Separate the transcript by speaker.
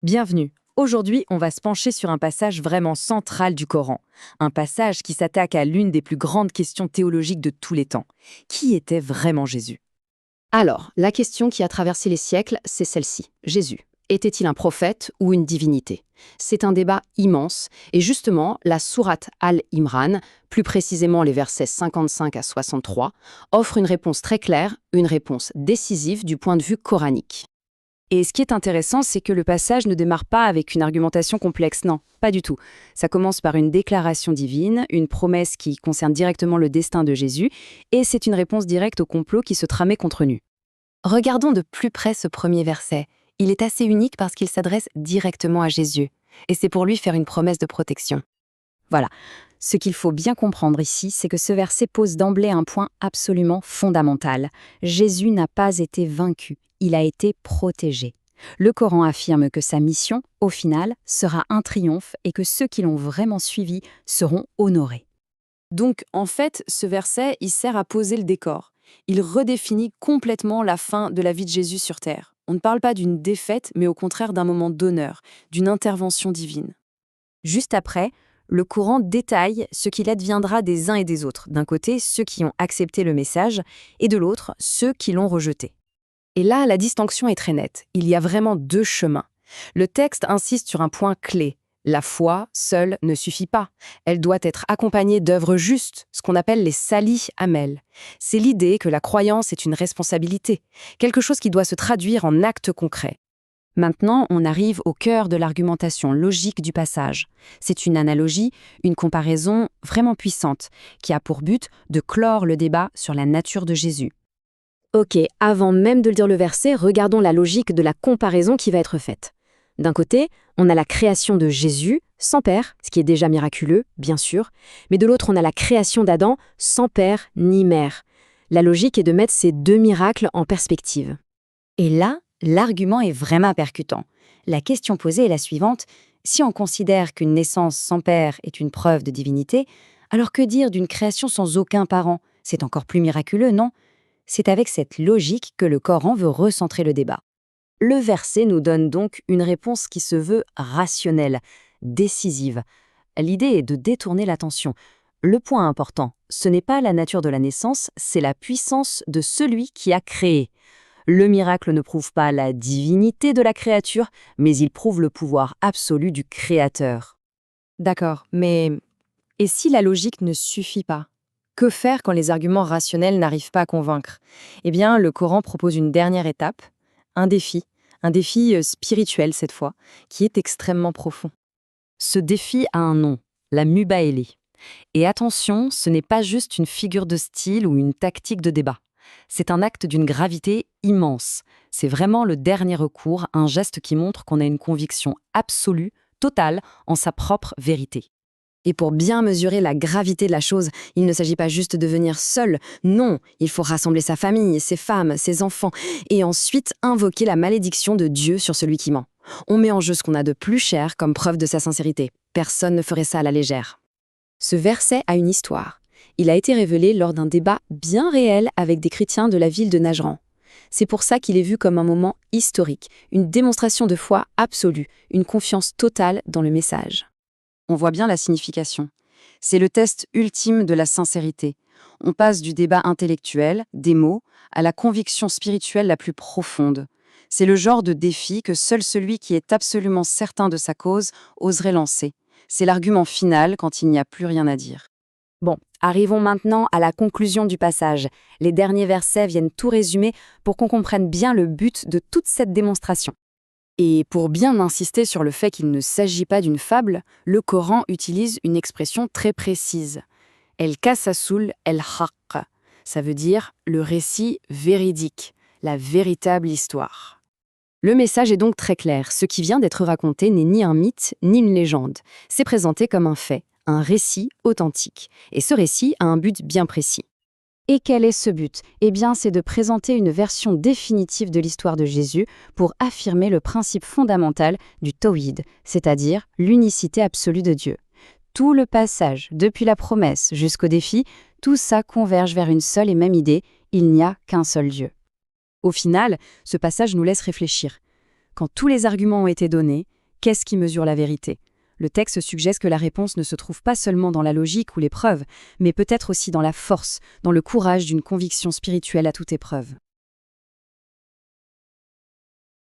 Speaker 1: Bienvenue. Aujourd'hui, on va se pencher sur un passage vraiment central du Coran. Un passage qui s'attaque à l'une des plus grandes questions théologiques de tous les temps. Qui était vraiment Jésus?
Speaker 2: Alors, la question qui a traversé les siècles, c'est celle-ci. Jésus, était-il un prophète ou une divinité? C'est un débat immense, et justement, la sourate Al-Imran, plus précisément les versets 55 à 63, offre une réponse très claire, une réponse décisive du point de vue coranique.
Speaker 1: Et ce qui est intéressant, c'est que le passage ne démarre pas avec une argumentation complexe, non, pas du tout. Ça commence par une déclaration divine, une promesse qui concerne directement le destin de Jésus, et c'est une réponse directe au complot qui se tramait contre nous.
Speaker 3: Regardons de plus près ce premier verset. Il est assez unique parce qu'il s'adresse directement à Jésus, et c'est pour lui faire une promesse de protection.
Speaker 1: Voilà. Ce qu'il faut bien comprendre ici, c'est que ce verset pose d'emblée un point absolument fondamental. Jésus n'a pas été vaincu, il a été protégé. Le Coran affirme que sa mission, au final, sera un triomphe et que ceux qui l'ont vraiment suivi seront honorés. Donc, en fait, ce verset, il sert à poser le décor. Il redéfinit complètement la fin de la vie de Jésus sur Terre. On ne parle pas d'une défaite, mais au contraire d'un moment d'honneur, d'une intervention divine. Juste après, le Coran détaille ce qu'il adviendra des uns et des autres. D'un côté, ceux qui ont accepté le message, et de l'autre, ceux qui l'ont rejeté. Et là, la distinction est très nette. Il y a vraiment deux chemins. Le texte insiste sur un point clé. La foi, seule, ne suffit pas. Elle doit être accompagnée d'œuvres justes, ce qu'on appelle les salih amel. C'est l'idée que la croyance est une responsabilité, quelque chose qui doit se traduire en actes concrets. Maintenant, on arrive au cœur de l'argumentation logique du passage. C'est une analogie, une comparaison vraiment puissante, qui a pour but de clore le débat sur la nature de Jésus.
Speaker 2: Ok, avant même de lire le verset, regardons la logique de la comparaison qui va être faite. D'un côté, on a la création de Jésus, sans père, ce qui est déjà miraculeux, bien sûr, mais de l'autre, on a la création d'Adam, sans père ni mère. La logique est de mettre ces deux miracles en perspective.
Speaker 4: Et là, l'argument est vraiment percutant. La question posée est la suivante. Si on considère qu'une naissance sans père est une preuve de divinité, alors que dire d'une création sans aucun parent? C'est encore plus miraculeux, non? C'est avec cette logique que le Coran veut recentrer le débat. Le verset nous donne donc une réponse qui se veut rationnelle, décisive. L'idée est de détourner l'attention. Le point important, ce n'est pas la nature de la naissance, c'est la puissance de celui qui a créé. Le miracle ne prouve pas la divinité de la créature, mais il prouve le pouvoir absolu du Créateur.
Speaker 1: D'accord, mais et si la logique ne suffit pas? Que faire quand les arguments rationnels n'arrivent pas à convaincre? Eh bien, le Coran propose une dernière étape, un défi spirituel cette fois, qui est extrêmement profond. Ce défi a un nom, la mubahéli. Et attention, ce n'est pas juste une figure de style ou une tactique de débat. C'est un acte d'une gravité immense. C'est vraiment le dernier recours, un geste qui montre qu'on a une conviction absolue, totale, en sa propre vérité.
Speaker 2: Et pour bien mesurer la gravité de la chose, il ne s'agit pas juste de venir seul. Non, il faut rassembler sa famille, ses femmes, ses enfants, et ensuite invoquer la malédiction de Dieu sur celui qui ment. On met en jeu ce qu'on a de plus cher comme preuve de sa sincérité. Personne ne ferait ça à la légère. Ce verset a une histoire. Il a été révélé lors d'un débat bien réel avec des chrétiens de la ville de Najran. C'est pour ça qu'il est vu comme un moment historique, une démonstration de foi absolue, une confiance totale dans le message.
Speaker 1: On voit bien la signification. C'est le test ultime de la sincérité. On passe du débat intellectuel, des mots, à la conviction spirituelle la plus profonde. C'est le genre de défi que seul celui qui est absolument certain de sa cause oserait lancer. C'est l'argument final quand il n'y a plus rien à dire.
Speaker 4: Bon, arrivons maintenant à la conclusion du passage. Les derniers versets viennent tout résumer pour qu'on comprenne bien le but de toute cette démonstration.
Speaker 1: Et pour bien insister sur le fait qu'il ne s'agit pas d'une fable, le Coran utilise une expression très précise. El-Qasasul el-Haqq. Ça veut dire le récit véridique, la véritable histoire.
Speaker 2: Le message est donc très clair. Ce qui vient d'être raconté n'est ni un mythe, ni une légende. C'est présenté comme un fait, un récit authentique. Et ce récit a un but bien précis. Et quel est ce but? Eh bien, c'est de présenter une version définitive de l'histoire de Jésus pour affirmer le principe fondamental du tawhid, c'est-à-dire l'unicité absolue de Dieu. Tout le passage, depuis la promesse jusqu'au défi, tout ça converge vers une seule et même idée, il n'y a qu'un seul Dieu.
Speaker 1: Au final, ce passage nous laisse réfléchir. Quand tous les arguments ont été donnés, qu'est-ce qui mesure la vérité? Le texte suggère que la réponse ne se trouve pas seulement dans la logique ou les preuves, mais peut-être aussi dans la force, dans le courage d'une conviction spirituelle à toute épreuve.